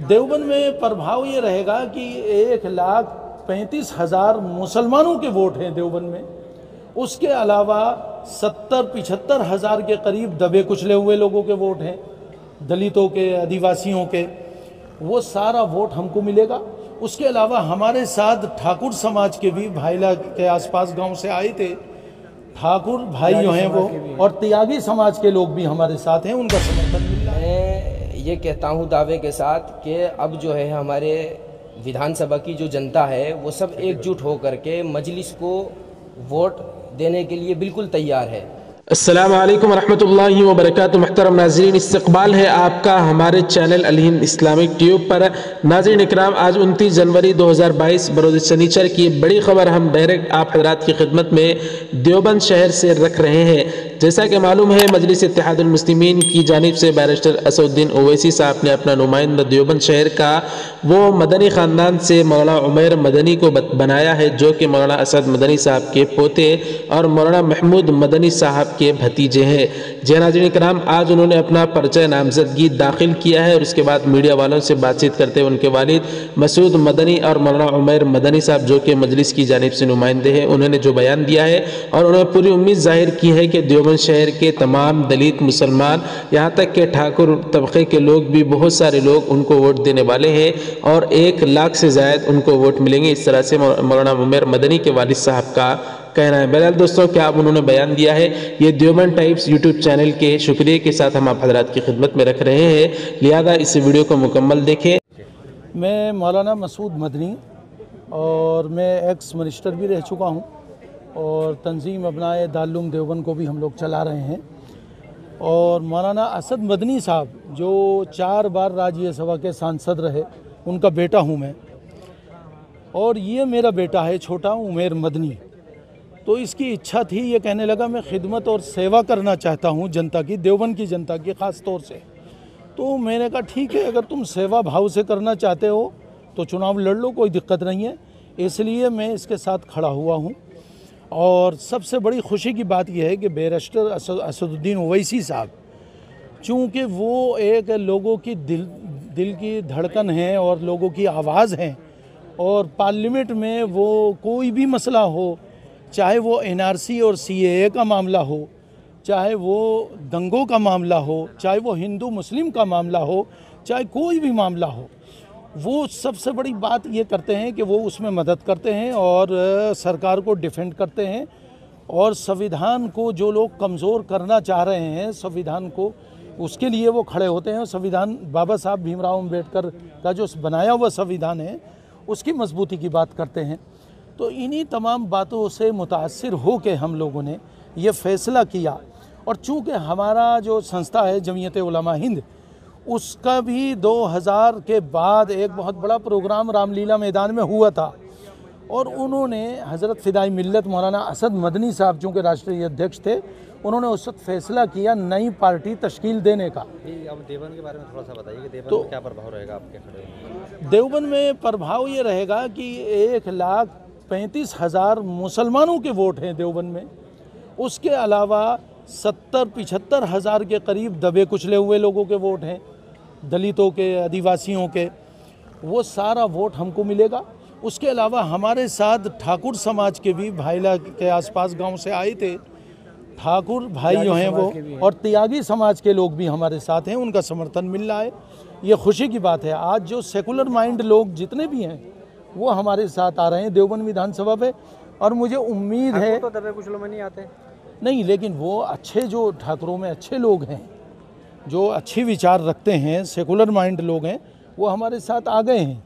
देवबंद में प्रभाव ये रहेगा कि 1,35,000 मुसलमानों के वोट हैं देवबंद में। उसके अलावा 70-75 हज़ार के करीब दबे कुचले हुए लोगों के वोट हैं, दलितों के, आदिवासियों के। वो सारा वोट हमको मिलेगा। उसके अलावा हमारे साथ ठाकुर समाज के भी भाईला के आसपास गांव से आए थे, ठाकुर भाई जो हैं वो, और त्यागी समाज के लोग भी हमारे साथ हैं, उनका समर्थन मिल रहा है। ये कहता हूँ दावे के साथ कि अब जो है हमारे विधानसभा की जो जनता है वो सब एकजुट होकर के मजलिस को वोट देने के लिए बिल्कुल तैयार है। अस्सलाम वालेकुम रहमतुल्लाहि व बरकातुहू। मुहतरम नाज़रीन, इस्तक़बाल है आपका हमारे चैनल अल हिंद इस्लामिक ट्यूब पर। नाज़रीन इकराम, आज 29 जनवरी 2022 बरोज़ शनिचर की बड़ी खबर हम डायरेक्ट आप हज़रात की खिदमत में देवबंद शहर से रख रहे हैं। जैसा कि मालूम है, मजलिस इत्तेहादुल मुस्लिमीन की जानिब से बैरिस्टर असदुद्दीन ओवैसी साहब ने अपना नुमाइंदा देवबंद शहर का वो मदनी ख़ानदान से मौलाना उमैर मदनी को बनाया है, जो कि मौलाना असद मदनी साहब के पोते और मौलाना महमूद मदनी साहब के भतीजे हैं। जी नाज़रीन इकराम, आज उन्होंने अपना पर्चा नामजदगी दाखिल किया है और उसके बाद मीडिया वालों से बातचीत करते हुए उनके वालिद मसूद मदनी और मौलाना उमैर मदनी साहब, जो कि मजलिस की जानिब से नुमाइंदे हैं, उन्होंने जो बयान दिया है और उन्होंने पूरी उम्मीद जाहिर की है कि देवबंद शहर के तमाम दलित, मुसलमान, यहाँ तक के ठाकुर तबके के लोग भी, बहुत सारे लोग उनको वोट देने वाले हैं और 1 लाख से ज़ायद उनको वोट मिलेंगे। इस तरह से मौलाना उमैर मदनी के वालिद साहब का कहना है। बहरहाल दोस्तों, क्या अब उन्होंने बयान दिया है, ये देवबंद टाइप्स यूट्यूब चैनल के शुक्रिया के साथ हम आप हज़रात की खिदमत में रख रहे हैं, लिहाजा इस वीडियो को मुकम्मल देखें। मैं मौलाना मसूद मदनी और मैं एक्स मिनिस्टर भी रह चुका हूँ और तंजीम अपनाए दारुल देवबंद को भी हम लोग चला रहे हैं। और मौलाना असद मदनी साहब जो 4 बार राज्यसभा के सांसद रहे, उनका बेटा हूँ मैं, और ये मेरा बेटा है छोटा उमैर मदनी। तो इसकी इच्छा थी, ये कहने लगा मैं खिदमत और सेवा करना चाहता हूँ जनता की, देवबंद की जनता की ख़ास तौर से। तो मैंने कहा ठीक है, अगर तुम सेवा भाव से करना चाहते हो तो चुनाव लड़ लो, कोई दिक्कत नहीं है। इसलिए मैं इसके साथ खड़ा हुआ हूँ। और सबसे बड़ी खुशी की बात यह है कि बैरिस्टर असदुद्दीन ओवैसी साहब, चूँकि वो एक लोगों की दिल की धड़कन है और लोगों की आवाज़ हैं, और पार्लियामेंट में वो कोई भी मसला हो, चाहे वो एनआरसी और सीएए का मामला हो, चाहे वो दंगों का मामला हो, चाहे वो हिंदू मुस्लिम का मामला हो, चाहे कोई भी मामला हो, वो सबसे बड़ी बात ये करते हैं कि वो उसमें मदद करते हैं और सरकार को डिफेंड करते हैं। और संविधान को जो लोग कमज़ोर करना चाह रहे हैं, संविधान को, उसके लिए वो खड़े होते हैं। संविधान बाबा साहब भीमराव अम्बेडकर का जो बनाया हुआ संविधान है, उसकी मजबूती की बात करते हैं। तो इन्हीं तमाम बातों से मुतासिर हो के हम लोगों ने ये फ़ैसला किया। और चूँकि हमारा जो संस्था है जमीयत उलमा हिंद, उसका भी 2000 के बाद एक बहुत बड़ा प्रोग्राम रामलीला मैदान में हुआ था, और उन्होंने हज़रत फ़िदाई मिल्लत मौलाना असद मदनी साहब चूँकि राष्ट्रीय अध्यक्ष थे, उन्होंने उस वक्त फ़ैसला किया नई पार्टी तश्कील देने का। अब देवबंद के बारे में थोड़ा सा बताइए कि देवबंद में क्या प्रभाव रहेगा आपके खड़े? देवबंद में प्रभाव ये रहेगा कि 1,35,000 मुसलमानों के वोट हैं देवबंद में। उसके अलावा 70-75 हज़ार के करीब दबे कुचले हुए लोगों के वोट हैं, दलितों के, आदिवासियों के। वो सारा वोट हमको मिलेगा। उसके अलावा हमारे साथ ठाकुर समाज के भी भाईला के आसपास गांव से आए थे, ठाकुर भाई जो हैं वो, और त्यागी समाज के लोग भी हमारे साथ हैं, उनका समर्थन मिल रहा है। ये खुशी की बात है। आज जो सेकुलर माइंड लोग जितने भी हैं वो हमारे साथ आ रहे हैं देवबंद विधानसभा पे, और मुझे उम्मीद है तो दबे कुचलों में नहीं आते नहीं, लेकिन वो अच्छे, जो ठाकुरों में अच्छे लोग हैं, जो अच्छी विचार रखते हैं, सेकुलर माइंड लोग हैं, वो हमारे साथ आ गए हैं।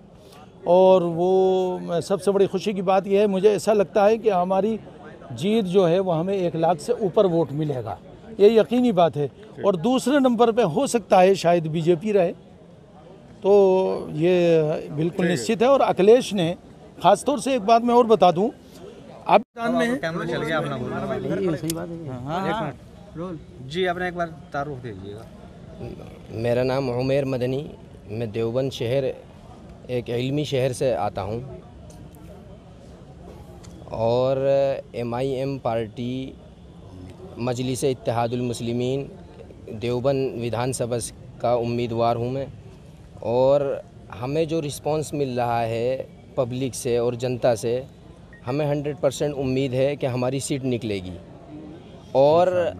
और वो सबसे बड़ी खुशी की बात यह है, मुझे ऐसा लगता है कि हमारी जीत जो है वो हमें 1 लाख से ऊपर वोट मिलेगा, ये यकीनी बात है। और दूसरे नंबर पे हो सकता है शायद बीजेपी रहे, तो ये बिल्कुल निश्चित है। और अखिलेश ने ख़ास तौर से एक बात मैं और बता दूं, आप में कैमरा चल गया अपना बोलना, सही बात है। हाँ जी, आपने एक बार तारुफ दे दीजिएगा। मेरा नाम उमैर मदनी, मैं देवबंद शहर एक इल्मी शहर से आता हूँ, और MIM पार्टी मजलिस इत्तेहादुल मुस्लिमीन देवबंद विधानसभा का उम्मीदवार हूँ मैं। और हमें जो रिस्पांस मिल रहा है पब्लिक से और जनता से, हमें 100% उम्मीद है कि हमारी सीट निकलेगी। और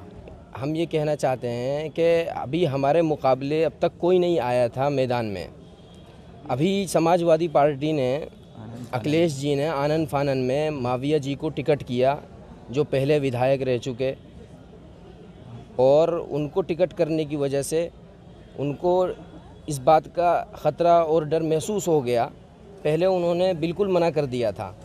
हम ये कहना चाहते हैं कि अभी हमारे मुकाबले अब तक कोई नहीं आया था मैदान में। अभी समाजवादी पार्टी ने, अखिलेश जी ने आनन फानन में माविया जी को टिकट किया, जो पहले विधायक रह चुके, और उनको टिकट करने की वजह से उनको इस बात का ख़तरा और डर महसूस हो गया। पहले उन्होंने बिल्कुल मना कर दिया था,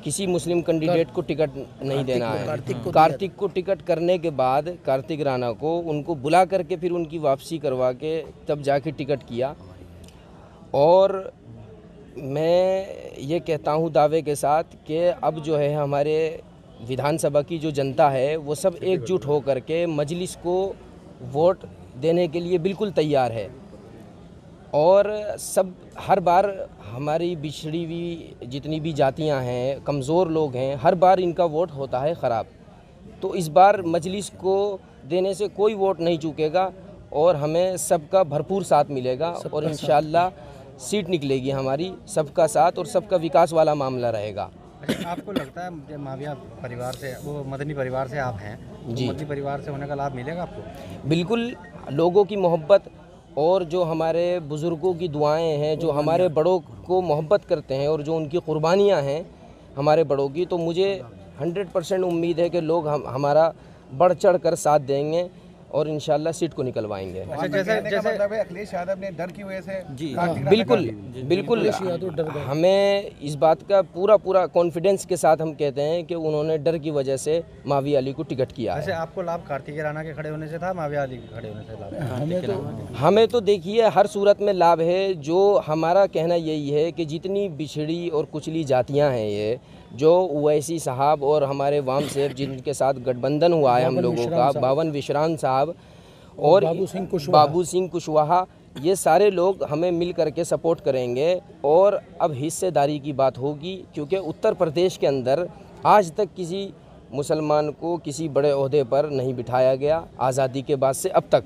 किसी मुस्लिम कैंडिडेट को टिकट नहीं देना है। कार्तिक को टिकट करने के बाद कार्तिक राणा को उनको बुला करके फिर उनकी वापसी करवा के तब जाके टिकट किया। और मैं ये कहता हूँ दावे के साथ कि अब जो है हमारे विधानसभा की जो जनता है वो सब एकजुट हो करके मजलिस को वोट देने के लिए बिल्कुल तैयार है। और सब हर बार हमारी बिछड़ी हुई जितनी भी जातियां हैं, कमज़ोर लोग हैं, हर बार इनका वोट होता है ख़राब। तो इस बार मजलिस को देने से कोई वोट नहीं चूकेगा और हमें सबका भरपूर साथ मिलेगा और इंशाअल्लाह सीट निकलेगी हमारी। सबका साथ और सबका विकास वाला मामला रहेगा। अच्छा, आपको लगता है माविया परिवार से, वो मदनी परिवार से आप हैं, जी, तो मदनी परिवार से होने का लाभ मिलेगा आपको? बिल्कुल। लोगों की मोहब्बत और जो हमारे बुज़ुर्गों की दुआएं हैं, जो हमारे बड़ों को मोहब्बत करते हैं और जो उनकी कुर्बानियां हैं हमारे बड़ों की, तो मुझे 100% उम्मीद है कि लोग हमारा बढ़ चढ़ कर साथ देंगे और इंशाल्लाह सीट को निकलवाएंगे। अच्छा, जैसे अखिलेश यादव ने डर की वजह से जी बिल्कुल हमें इस बात का पूरा कॉन्फिडेंस के साथ हम कहते हैं कि उन्होंने डर की वजह से माविया अली को टिकट किया है। वैसे आपको लाभ कार्तिक राणा के खड़े होने से था, माविया अली के खड़े होने से लाभ? हमें तो देखिए हर सूरत में लाभ है। जो हमारा कहना यही है कि जितनी बिछड़ी और कुचली जातियां हैं, ये जो ओवैसी साहब और हमारे वाम सेब जिनके साथ गठबंधन हुआ है हम लोगों का, बावन विश्राम साहब और बाबू सिंह कुशवाहा, ये सारे लोग हमें मिल करके सपोर्ट करेंगे। और अब हिस्सेदारी की बात होगी, क्योंकि उत्तर प्रदेश के अंदर आज तक किसी मुसलमान को किसी बड़े ओहदे पर नहीं बिठाया गया आज़ादी के बाद से अब तक।